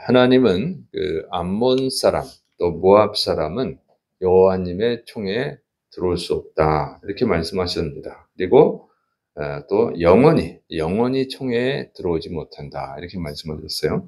하나님은 그 암몬 사람 또 모압 사람은 여호와님의 총에 들어올 수 없다 이렇게 말씀하셨습니다. 그리고 또 영원히 총에 들어오지 못한다 이렇게 말씀하셨어요.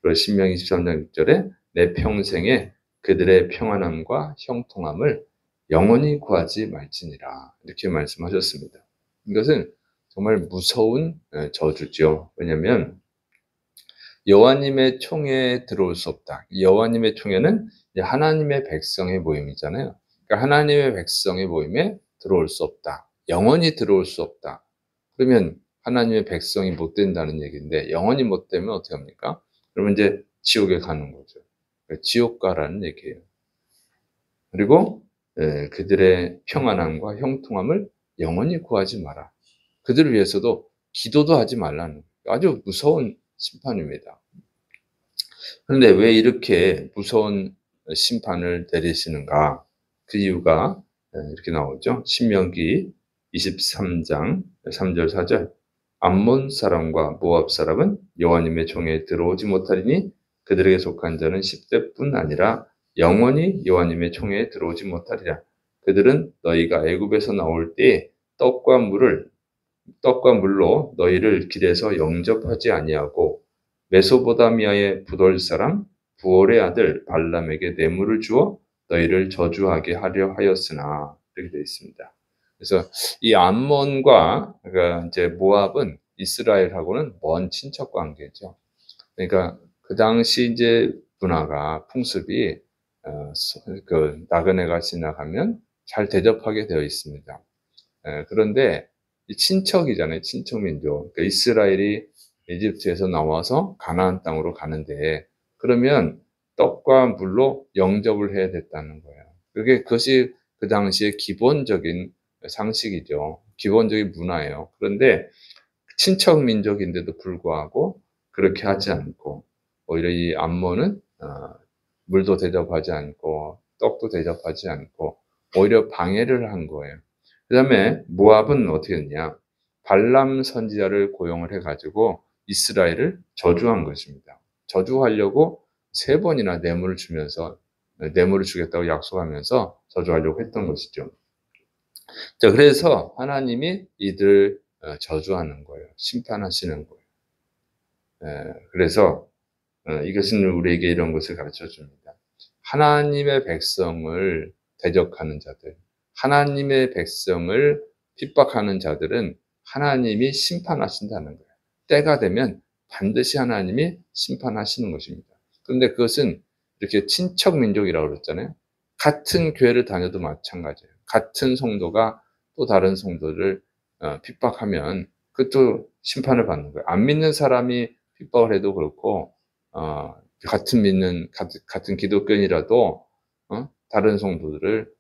그리고 신명기 23장 6절에 내 평생에 그들의 평안함과 형통함을 영원히 구하지 말지니라 이렇게 말씀하셨습니다. 이것은 정말 무서운 저주죠. 왜냐하면 여호와님의 총에 들어올 수 없다. 여호와님의 총에는 하나님의 백성의 모임이잖아요. 그러니까 하나님의 백성의 모임에 들어올 수 없다. 영원히 들어올 수 없다. 그러면 하나님의 백성이 못 된다는 얘기인데 영원히 못 되면 어떻게 합니까? 그러면 이제 지옥에 가는 거죠. 그러니까 지옥 가라는 얘기예요. 그리고 그들의 평안함과 형통함을 영원히 구하지 마라. 그들을 위해서도 기도도 하지 말라는 아주 무서운 심판입니다. 그런데 왜 이렇게 무서운 심판을 내리시는가? 그 이유가 이렇게 나오죠. 신명기 23장 3절 4절 암몬 사람과 모압 사람은 여호와님의 종에 들어오지 못하리니 그들에게 속한 자는 10대뿐 아니라 영원히 여호와님의 총에 들어오지 못하리라. 그들은 너희가 애굽에서 나올 때에 떡과 물로 너희를 길에서 영접하지 아니하고 메소포다미아의 부돌 사람 부올의 아들 발람에게 뇌물을 주어 너희를 저주하게 하려 하였으나 이렇게 되어 있습니다. 그래서 이 암몬과 그러니까 이제 모압은 이스라엘하고는 먼 친척 관계죠. 그러니까 그 당시 이제 문화가 풍습이 그 나그네가 지나가면 잘 대접하게 되어 있습니다. 그런데 이 친척이잖아요. 친척 민족. 그러니까 이스라엘이 이집트에서 나와서 가나안 땅으로 가는데 그러면 떡과 물로 영접을 해야 됐다는 거예요. 그것이 그 당시의 기본적인 상식이죠. 기본적인 문화예요. 그런데 친척 민족인데도 불구하고 그렇게 하지 않고 오히려 이 암몬은 물도 대접하지 않고 떡도 대접하지 않고 오히려 방해를 한 거예요. 그 다음에 모압은 어떻게 했냐? 발람 선지자를 고용을 해가지고 이스라엘을 저주한 것입니다. 저주하려고 3번이나 뇌물을 주겠다고 약속하면서 저주하려고 했던 것이죠. 자, 그래서 하나님이 이들을 저주하는 거예요. 심판하시는 거예요. 그래서 이것은 우리에게 이런 것을 가르쳐 줍니다. 하나님의 백성을 대적하는 자들, 하나님의 백성을 핍박하는 자들은 하나님이 심판하신다는 거예요. 때가 되면 반드시 하나님이 심판하시는 것입니다. 그런데 그것은 이렇게 친척 민족이라고 그랬잖아요. 같은 교회를 다녀도 마찬가지예요. 같은 성도가 또 다른 성도를 핍박하면 그것도 심판을 받는 거예요. 안 믿는 사람이 핍박을 해도 그렇고 같은 기독교인이라도 다른 성도들을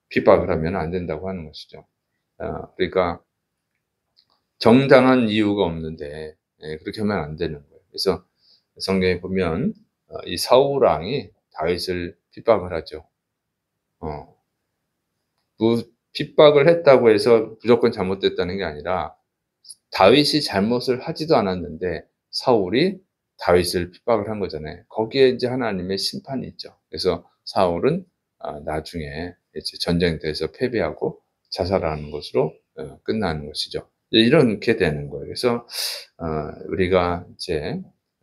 핍박을 하면 안 된다고 하는 것이죠. 그러니까 정당한 이유가 없는데 그렇게 하면 안 되는 거예요. 그래서 성경에 보면 이 사울 왕이 다윗을 핍박을 하죠. 핍박을 했다고 해서 무조건 잘못됐다는 게 아니라 다윗이 잘못을 하지도 않았는데 사울이 다윗을 핍박을 한 거잖아요. 거기에 이제 하나님의 심판이 있죠. 그래서 사울은 나중에 이제 전쟁터에서 패배하고 자살하는 것으로 끝나는 것이죠. 이렇게 되는 거예요. 그래서 우리가 이제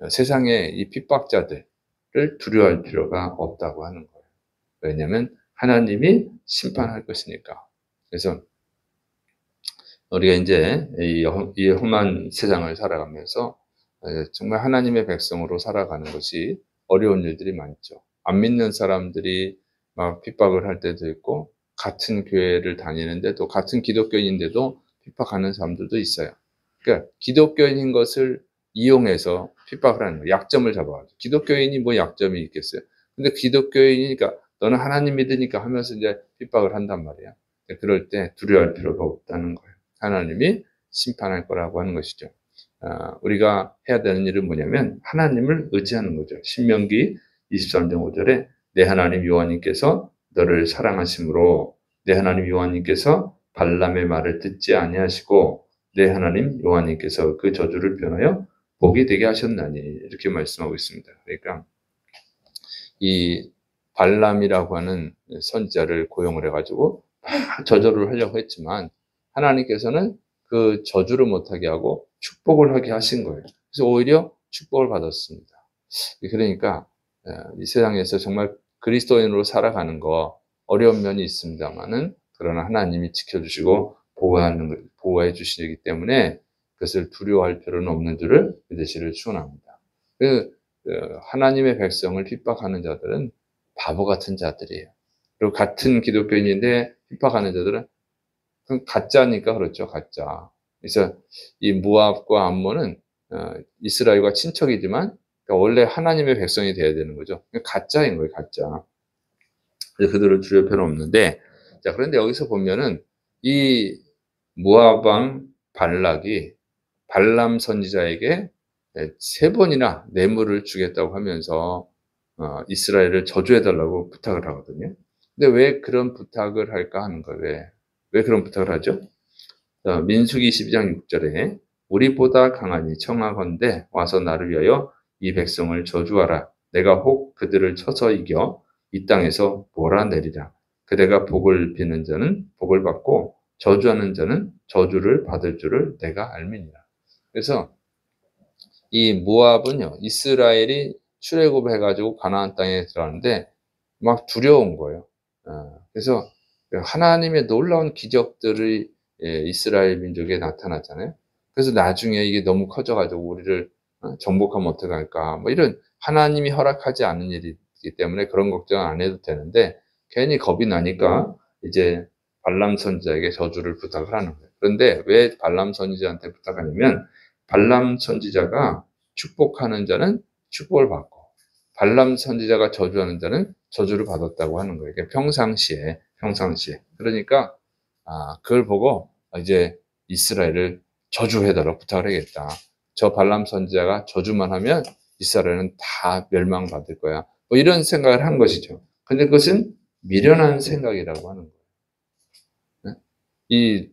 세상의 이 핍박자들을 두려워할 필요가 없다고 하는 거예요. 왜냐하면 하나님이 심판할 것이니까. 그래서 우리가 이제 이 험한 세상을 살아가면서 정말 하나님의 백성으로 살아가는 것이 어려운 일들이 많죠. 안 믿는 사람들이 막 핍박을 할 때도 있고 같은 교회를 다니는데 또 같은 기독교인인데도 핍박하는 사람들도 있어요. 그러니까 기독교인인 것을 이용해서 핍박을 하는 거예요. 약점을 잡아가지고. 기독교인이 뭐 약점이 있겠어요. 근데 기독교인이니까 너는 하나님 믿으니까 하면서 이제 핍박을 한단 말이야. 그럴 때 두려워할 필요가 없다는 거예요. 하나님이 심판할 거라고 하는 것이죠. 우리가 해야 되는 일은 뭐냐면 하나님을 의지하는 거죠. 신명기 23장 5절에 내 하나님 여호와님께서 너를 사랑하심으로 내 하나님 여호와님께서 발람의 말을 듣지 아니하시고 내 하나님 여호와님께서 그 저주를 변하여 복이 되게 하셨나니 이렇게 말씀하고 있습니다. 그러니까 이 발람이라고 하는 선지자를 고용을 해가지고 저주를 하려고 했지만 하나님께서는 그 저주를 못하게 하고 축복을 하게 하신 거예요. 그래서 오히려 축복을 받았습니다. 그러니까 이 세상에서 정말 그리스도인으로 살아가는 거 어려운 면이 있습니다만은 그러나 하나님이 지켜주시고 보호해 주시기 때문에 그것을 두려워할 필요는 없는 줄을 믿으시를 축원합니다. 하나님의 백성을 핍박하는 자들은 바보 같은 자들이에요. 그리고 같은 기독교인인데 핍박하는 자들은 가짜니까 그렇죠, 가짜. 그래서 이 모압과 암몬은 이스라엘과 친척이지만 그러니까 원래 하나님의 백성이 돼야 되는 거죠. 가짜인 거예요, 가짜. 그래서 그들을 두려울 필요는 없는데, 자, 그런데 여기서 보면은 이 모압 왕 발락이 발람 선지자에게 3번이나 뇌물을 주겠다고 하면서 이스라엘을 저주해달라고 부탁을 하거든요. 근데 왜 그런 부탁을 할까 하는 거예요. 왜 그런 부탁을 하죠? 민수기 12장 6절에 우리보다 강하니 청하건대 와서 나를 위하여 이 백성을 저주하라. 내가 혹 그들을 쳐서 이겨 이 땅에서 몰아내리라. 그대가 복을 비는 자는 복을 받고 저주하는 자는 저주를 받을 줄을 내가 알미니라. 그래서 이 모압은요, 이스라엘이 출애굽해가지고 가나안 땅에 들어가는데 막 두려운 거예요. 그래서 하나님의 놀라운 기적들이 이스라엘 민족에 나타났잖아요. 그래서 나중에 이게 너무 커져가지고 우리를 정복하면 어떡할까, 뭐 이런 하나님이 허락하지 않은 일이기 때문에 그런 걱정 안 해도 되는데 괜히 겁이 나니까 이제 발람 선지자에게 저주를 부탁을 하는 거예요. 그런데 왜 발람 선지자한테 부탁하냐면 발람 선지자가 축복하는 자는 축복을 받고 발람 선지자가 저주하는 자는 저주를 받았다고 하는 거예요. 그러니까 평상시에. 그러니까 그걸 보고 이제 이스라엘을 저주해달라고 부탁을 하겠다. 저 발람 선지자가 저주만 하면 이스라엘은 다 멸망받을 거야. 뭐 이런 생각을 한 것이죠. 근데 그것은 미련한 생각이라고 하는 거예요. 이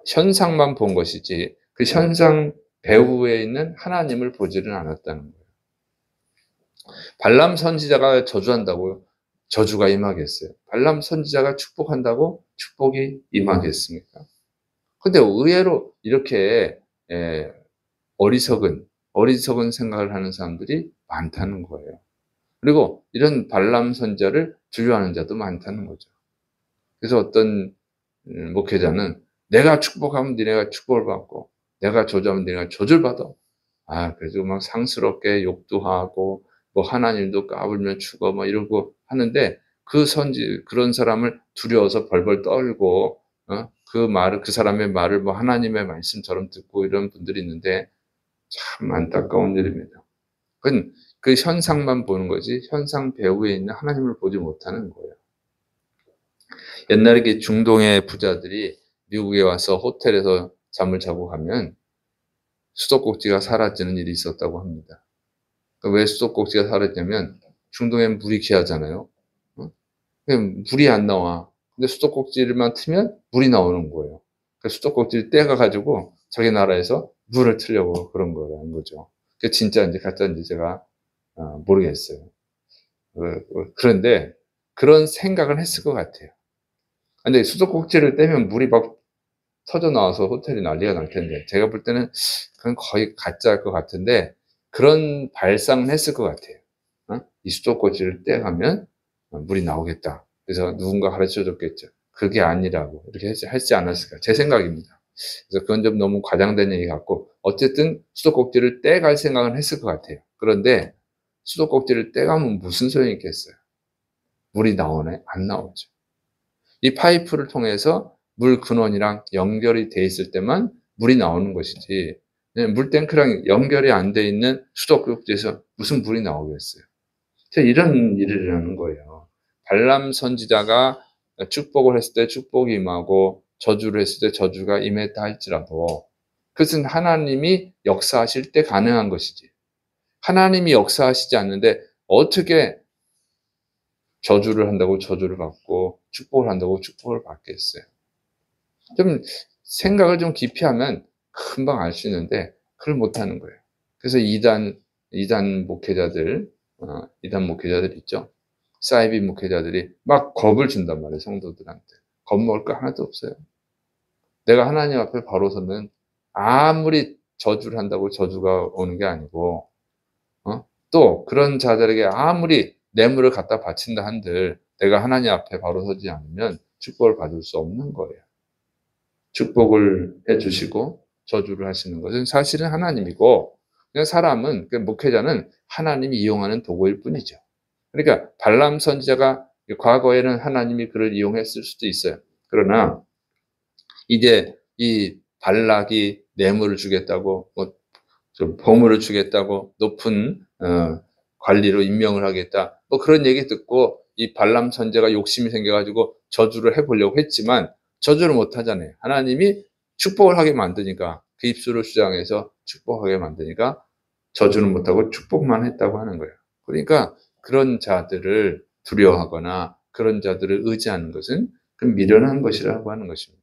현상만 본 것이지 그 현상 배후에 있는 하나님을 보지는 않았다는 거예요. 발람 선지자가 저주한다고 저주가 임하겠어요? 발람 선지자가 축복한다고 축복이 임하겠습니까? 근데 의외로 이렇게 어리석은 생각을 하는 사람들이 많다는 거예요. 그리고 이런 발람 선지자를 두려워하는 자도 많다는 거죠. 그래서 어떤 목회자는 내가 축복하면 니네가 축복을 받고 내가 저주하면 니네가 저주를 받아. 그래서 막 상스럽게 욕도 하고 뭐 하나님도 까불면 죽어 뭐 이러고 하는데 그런 사람을 두려워서 벌벌 떨고 그 사람의 말을 뭐 하나님의 말씀처럼 듣고 이런 분들이 있는데 참 안타까운 일입니다. 그건 그 현상만 보는 거지 현상 배후에 있는 하나님을 보지 못하는 거예요. 옛날에 중동의 부자들이 미국에 와서 호텔에서 잠을 자고 가면 수도꼭지가 사라지는 일이 있었다고 합니다. 왜 수도꼭지가 사라지냐면 중동엔 물이 귀하잖아요. 물이 안 나와. 근데 수도꼭지만 트면 물이 나오는 거예요. 그래서 수도꼭지를 떼가가지고 자기 나라에서 물을 틀려고 그런 거라는 거죠. 그게 진짜인지 가짜인지 제가 모르겠어요. 그런데 그런 생각을 했을 것 같아요. 근데 수도꼭지를 떼면 물이 막 터져 나와서 호텔이 난리가 날 텐데 제가 볼 때는 그건 거의 가짜일 것 같은데 그런 발상은 했을 것 같아요. 이 수도꼭지를 떼가면 물이 나오겠다. 그래서 누군가 가르쳐 줬겠죠. 그게 아니라고 이렇게 하지 않았을까. 제 생각입니다. 그래서 그건 좀 너무 과장된 얘기 같고 어쨌든 수도꼭지를 떼갈 생각은 했을 것 같아요. 그런데 수도꼭지를 떼가면 무슨 소용이 있겠어요. 물이 나오네? 안 나오죠. 이 파이프를 통해서 물 근원이랑 연결이 돼 있을 때만 물이 나오는 것이지 물탱크랑 연결이 안 돼 있는 수도꼭지에서 무슨 물이 나오겠어요. 이런 일이라는 거예요. 발람 선지자가 축복을 했을 때 축복이 임하고 저주를 했을 때 저주가 임했다 할지라도 그것은 하나님이 역사하실 때 가능한 것이지. 하나님이 역사하시지 않는데 어떻게 저주를 한다고 저주를 받고 축복을 한다고 축복을 받겠어요. 좀 생각을 좀 깊이 하면 금방 알 수 있는데 그걸 못하는 거예요. 그래서 이단 목회자들, 이단 목회자들 있죠. 사이비 목회자들이 막 겁을 준단 말이에요, 성도들한테. 겁먹을 거 하나도 없어요. 내가 하나님 앞에 바로 서면 아무리 저주를 한다고 저주가 오는 게 아니고, 또 그런 자들에게 아무리 뇌물을 갖다 바친다 한들 내가 하나님 앞에 바로 서지 않으면 축복을 받을 수 없는 거예요. 축복을 해주시고 저주를 하시는 것은 사실은 하나님이고, 그냥 사람은, 그 목회자는 하나님이 이용하는 도구일 뿐이죠. 그러니까 발람 선지자가 과거에는 하나님이 그를 이용했을 수도 있어요. 그러나 이제 이 발락이 뇌물을 주겠다고, 좀 보물을 주겠다고, 높은 관리로 임명을 하겠다, 그런 얘기 듣고 이 발람 선지자가 욕심이 생겨가지고 저주를 해보려고 했지만 저주를 못 하잖아요. 하나님이 축복을 하게 만드니까, 그 입술을 주장해서 축복하게 만드니까 저주는 못하고 축복만 했다고 하는 거예요. 그러니까 그런 자들을 두려워하거나 그런 자들을 의지하는 것은 그 미련한 것이라고 하는 것입니다.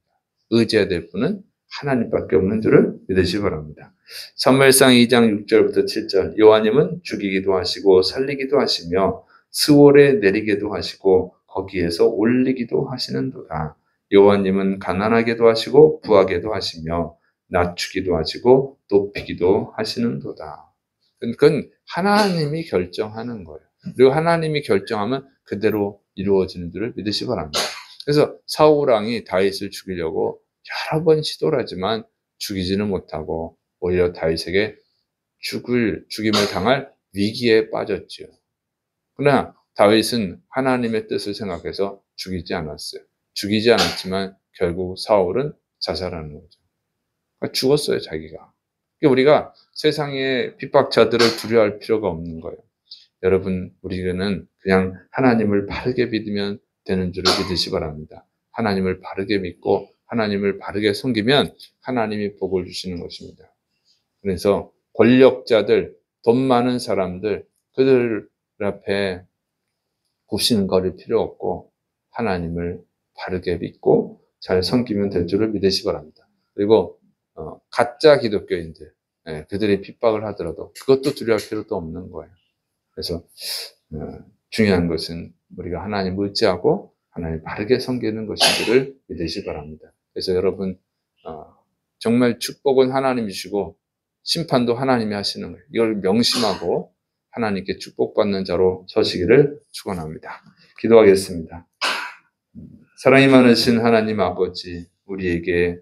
의지해야 될 분은 하나님밖에 없는 줄을 믿으시기 바랍니다. 사무엘상 2장 6절부터 7절, 여호와님은 죽이기도 하시고 살리기도 하시며 스월에 내리기도 하시고 거기에서 올리기도 하시는도다. 여호와님은 가난하게도 하시고 부하게도 하시며 낮추기도 하시고 높이기도 하시는도다. 그건 하나님이 결정하는 거예요. 그리고 하나님이 결정하면 그대로 이루어지는 줄을 믿으시기 바랍니다. 그래서 사울 왕이 다윗을 죽이려고 여러 번 시도를 하지만 죽이지는 못하고 오히려 다윗에게 죽임을 당할 위기에 빠졌지요. 그러나 다윗은 하나님의 뜻을 생각해서 죽이지 않았어요. 죽이지 않았지만 결국 사울은 자살하는 거죠. 그러니까 죽었어요, 자기가. 그러니까 우리가 세상의 핍박자들을 두려워할 필요가 없는 거예요. 여러분, 우리는 그냥 하나님을 바르게 믿으면 되는 줄을 믿으시기 바랍니다. 하나님을 바르게 믿고 하나님을 바르게 섬기면 하나님이 복을 주시는 것입니다. 그래서 권력자들, 돈 많은 사람들, 그들 앞에 굽신거릴 필요 없고 하나님을 바르게 믿고 잘 섬기면 될 줄을 믿으시기 바랍니다. 그리고 가짜 기독교인들, 그들이 핍박을 하더라도 그것도 두려워할 필요도 없는 거예요. 그래서 중요한 것은 우리가 하나님 의지하고 하나님 바르게 섬기는 것인지를 믿으시기 바랍니다. 그래서 여러분, 정말 축복은 하나님이시고 심판도 하나님이 하시는 거예요. 이걸 명심하고 하나님께 축복받는 자로 서시기를 축원합니다. 기도하겠습니다. 사랑이 많으신 하나님 아버지, 우리에게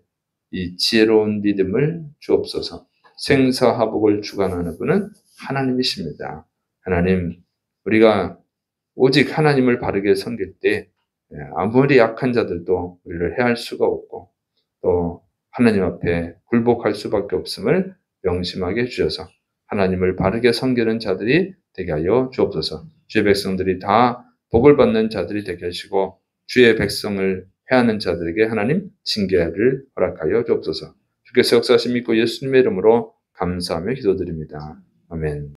이 지혜로운 믿음을 주옵소서. 생사화복을 주관하는 분은 하나님이십니다. 하나님, 우리가 오직 하나님을 바르게 섬길 때 아무리 약한 자들도 우리를 해할 수가 없고 또 하나님 앞에 굴복할 수밖에 없음을 명심하게 해주셔서 하나님을 바르게 섬기는 자들이 되게 하여 주옵소서. 주의 백성들이 다 복을 받는 자들이 되게 하시고 주의 백성을 해하는 자들에게 하나님 징계를 허락하여 주옵소서. 주께서 역사하심 믿고 예수님의 이름으로 감사하며 기도드립니다. 아멘.